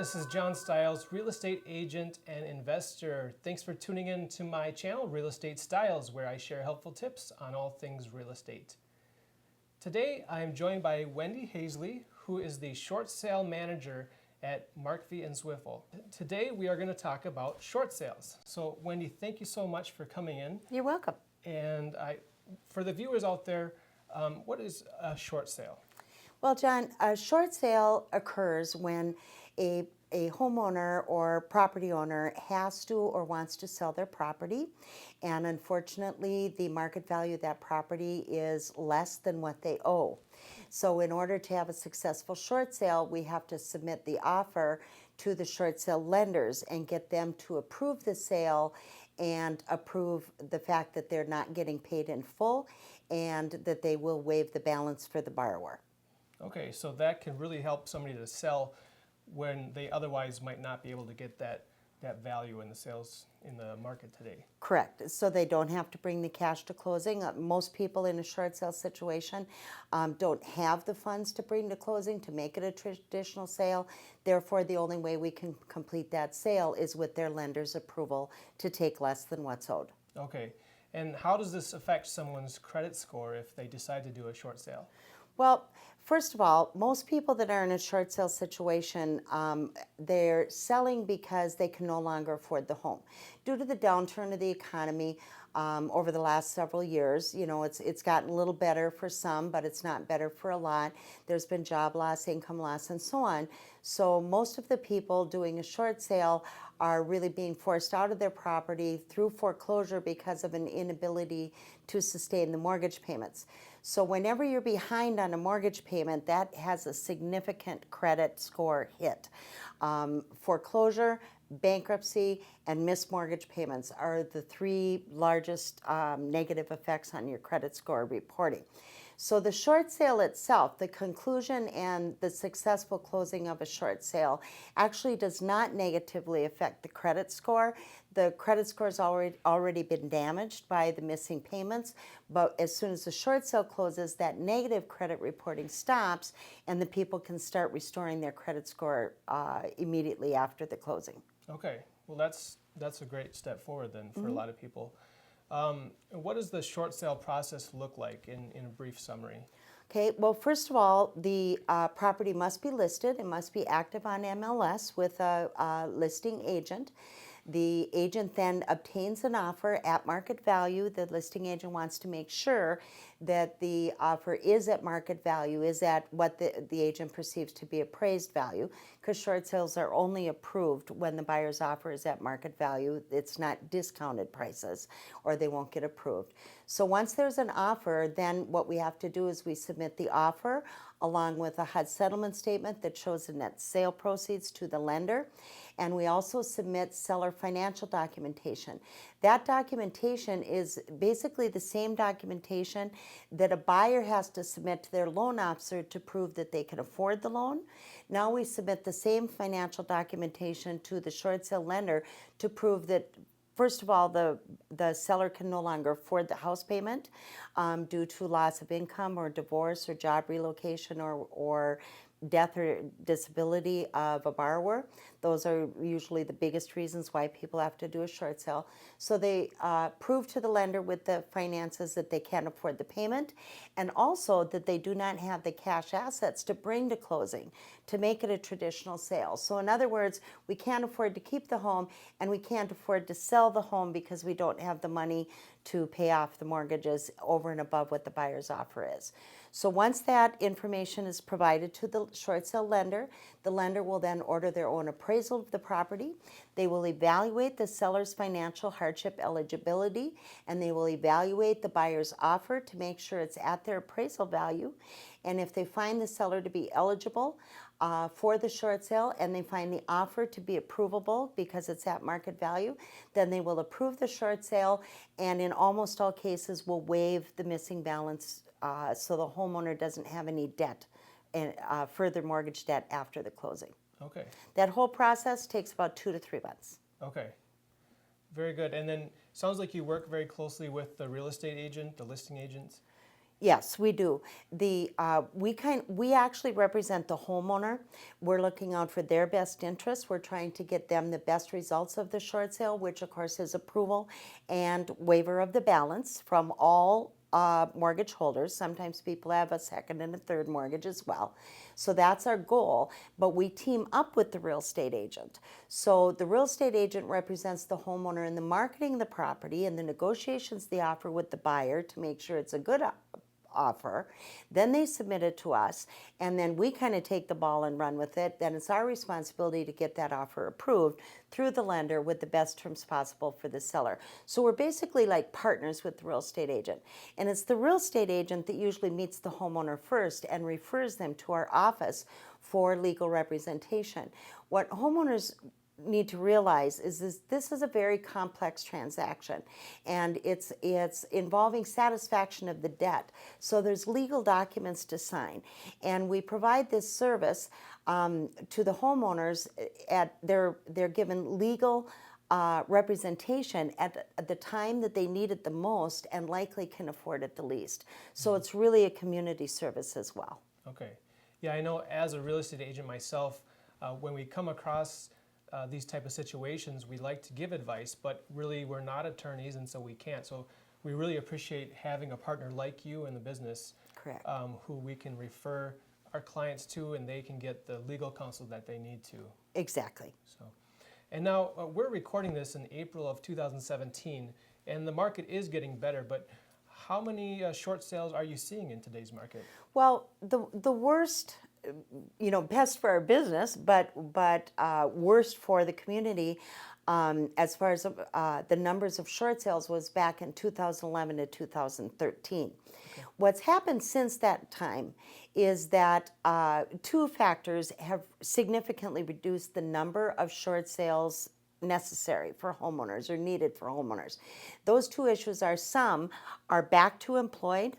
this is John Stiles, real estate agent and investor. Thanks for tuning in to my channel, Real Estate Styles, where I share helpful tips on all things real estate. Today, I am joined by Wendy Haisley, who is the short sale manager at Markve and Zwifel. Today, we are going to talk about short sales. So, Wendy, thank you so much for coming in. You're welcome. And for the viewers out there, what is a short sale? Well, John, a short sale occurs when a homeowner or property owner has to or wants to sell their property, and unfortunately the market value of that property is less than what they owe. So in order to have a successful short sale, we have to submit the offer to the short sale lenders and get them to approve the sale and approve the fact that they're not getting paid in full and that they will waive the balance for the borrower. Okay, so that can really help somebody to sell when they otherwise might not be able to get that value in the sales in the market today. Correct. So they don't have to bring the cash to closing. Most people in a short sale situation don't have the funds to bring to closing to make it a traditional sale. Therefore, the only way we can complete that sale is with their lender's approval to take less than what's owed. Okay, and how does this affect someone's credit score if they decide to do a short sale? Well, first of all, most people that are in a short sale situation, they're selling because they can no longer afford the home. Due to the downturn of the economy over the last several years, you know, it's gotten a little better for some, but it's not better for a lot. There's been job loss, income loss, and so on. So most of the people doing a short sale are really being forced out of their property through foreclosure because of an inability to sustain the mortgage payments. So whenever you're behind on a mortgage payment, that has a significant credit score hit. Foreclosure, bankruptcy, and missed mortgage payments are the three largest negative effects on your credit score reporting. So the short sale itself, the conclusion and the successful closing of a short sale actually does not negatively affect the credit score. The credit score has already been damaged by the missing payments, but as soon as the short sale closes, that negative credit reporting stops and the people can start restoring their credit score immediately after the closing. Okay, well that's a great step forward then for a lot of people. What does the short sale process look like in a brief summary? Okay, well, first of all, the property must be listed. It must be active on MLS with a listing agent. The agent then obtains an offer at market value. The listing agent wants to make sure that the offer is at market value, is at what the agent perceives to be appraised value, because short sales are only approved when the buyer's offer is at market value. It's not discounted prices, or they won't get approved. So once there's an offer, then what we have to do is we submit the offer along with a HUD settlement statement that shows the net sale proceeds to the lender. And we also submit seller financial documentation. That documentation is basically the same documentation that a buyer has to submit to their loan officer to prove that they can afford the loan. Now we submit the same financial documentation to the short sale lender to prove that, first of all, the seller can no longer afford the house payment due to loss of income or divorce or job relocation or death or disability of a borrower. Those are usually the biggest reasons why people have to do a short sale. So they prove to the lender with the finances that they can't afford the payment, and also that they do not have the cash assets to bring to closing to make it a traditional sale. So in other words, we can't afford to keep the home and we can't afford to sell the home because we don't have the money to pay off the mortgages over and above what the buyer's offer is. So once that information is provided to the short sale lender, the lender will then order their own appraisal of the property. They will evaluate the seller's financial hardship eligibility, and they will evaluate the buyer's offer to make sure it's at their appraisal value. And if they find the seller to be eligible for the short sale and they find the offer to be approvable because it's at market value, then they will approve the short sale, and in almost all cases will waive the missing balance so the homeowner doesn't have any debt and further mortgage debt after the closing. Okay. That whole process takes about 2 to 3 months. Okay. Very good. And then sounds like you work very closely with the real estate agent, the listing agents. Yes, we do. We actually represent the homeowner. We're looking out for their best interests. We're trying to get them the best results of the short sale, which of course is approval and waiver of the balance from all mortgage holders. Sometimes people have a second and a third mortgage as well. So that's our goal. But we team up with the real estate agent. So the real estate agent represents the homeowner in the marketing of the property and the negotiations they offer with the buyer to make sure it's a good offer. Then they submit it to us, and then we kind of take the ball and run with it. Then it's our responsibility to get that offer approved through the lender with the best terms possible for the seller. So we're basically like partners with the real estate agent. And it's the real estate agent that usually meets the homeowner first and refers them to our office for legal representation. What homeowners need to realize is this is a very complex transaction, and it's involving satisfaction of the debt. So there's legal documents to sign, and we provide this service to the homeowners. They're given legal representation at the time that they need it the most and likely can afford it the least. So it's really a community service as well. Okay. Yeah, I know as a real estate agent myself, when we come across these type of situations, we like to give advice, but really we're not attorneys, and so we can't. So we really appreciate having a partner like you in the business. Correct. Who we can refer our clients to, and they can get the legal counsel that they need to. Exactly. So, and now we're recording this in April of 2017, and the market is getting better, but how many short sales are you seeing in today's market? Well, the worst, best for our business, but worst for the community, as far as the numbers of short sales, was back in 2011 to 2013. Okay. What's happened since that time is that two factors have significantly reduced the number of short sales necessary for homeowners or needed for homeowners. Those two issues are: some are back to employed,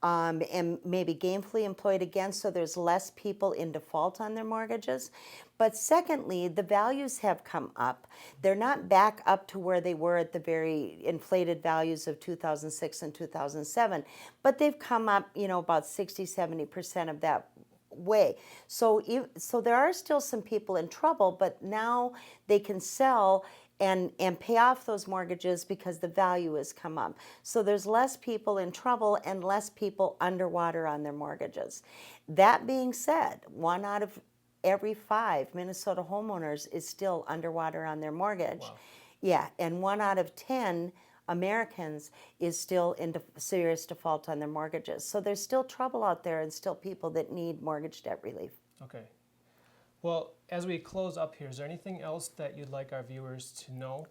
and maybe gainfully employed again, so there's less people in default on their mortgages. But secondly, the values have come up. They're not back up to where they were at the very inflated values of 2006 and 2007, but they've come up, about 60-70% of that way. So there are still some people in trouble, but now they can sell and pay off those mortgages because the value has come up. So there's less people in trouble and less people underwater on their mortgages. That being said, 1 out of every 5 Minnesota homeowners is still underwater on their mortgage. Wow. Yeah, and 1 out of 10 Americans is still in serious default on their mortgages. So there's still trouble out there and still people that need mortgage debt relief. Okay. Well, as we close up here, is there anything else that you'd like our viewers to know?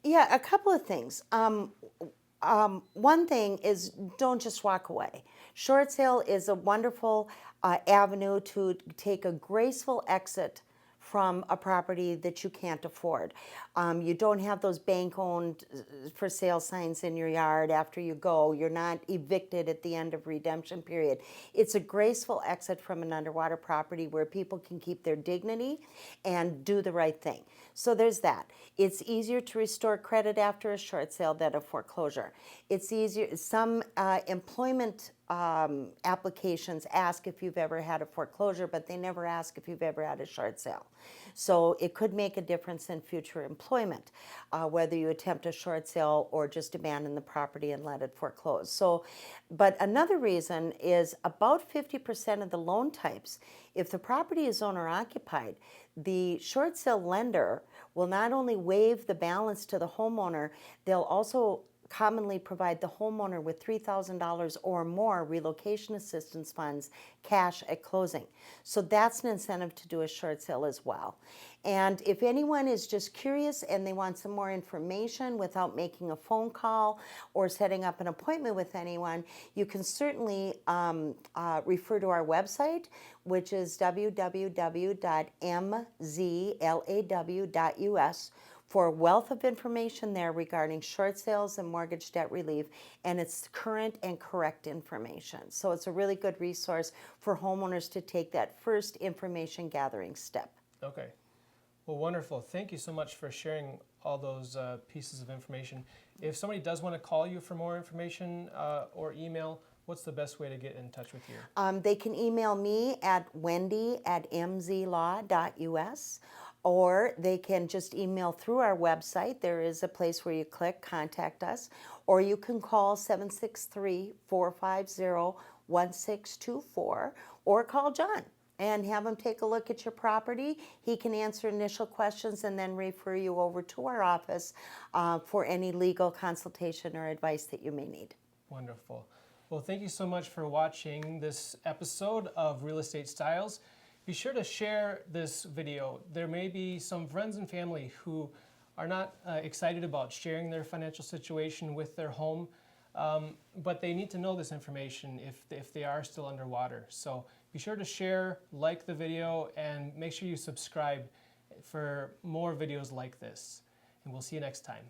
Yeah, a couple of things. One thing is, don't just walk away. Short sale is a wonderful avenue to take a graceful exit from a property that you can't afford. You don't have those bank-owned for sale signs in your yard after you go. You're not evicted at the end of redemption period. It's a graceful exit from an underwater property where people can keep their dignity and do the right thing. So there's that. It's easier to restore credit after a short sale than a foreclosure. It's easier. Some employment applications ask if you've ever had a foreclosure, but they never ask if you've ever had a short sale. So it could make a difference in future employment, whether you attempt a short sale or just abandon the property and let it foreclose. So, but another reason is about 50% of the loan types, if the property is owner occupied, the short sale lender will not only waive the balance to the homeowner, they'll also commonly provide the homeowner with $3,000 or more relocation assistance funds cash at closing. So that's an incentive to do a short sale as well. And if anyone is just curious and they want some more information without making a phone call or setting up an appointment with anyone, you can certainly refer to our website, which is www.mzlaw.us. for a wealth of information there regarding short sales and mortgage debt relief, and it's current and correct information. So it's a really good resource for homeowners to take that first information gathering step. Okay. Well, wonderful. Thank you so much for sharing all those pieces of information. If somebody does want to call you for more information or email, what's the best way to get in touch with you? They can email me at wendy@mzlaw.us, or they can just email through our website. There is a place where you click Contact Us, or you can call 763-450-1624, or call John and have him take a look at your property. He can answer initial questions and then refer you over to our office for any legal consultation or advice that you may need. Wonderful. Well, thank you so much for watching this episode of Real Estate Styles. Be sure to share this video. There may be some friends and family who are not excited about sharing their financial situation with their home, but they need to know this information if they are still underwater. So be sure to share, like the video, and make sure you subscribe for more videos like this. And we'll see you next time.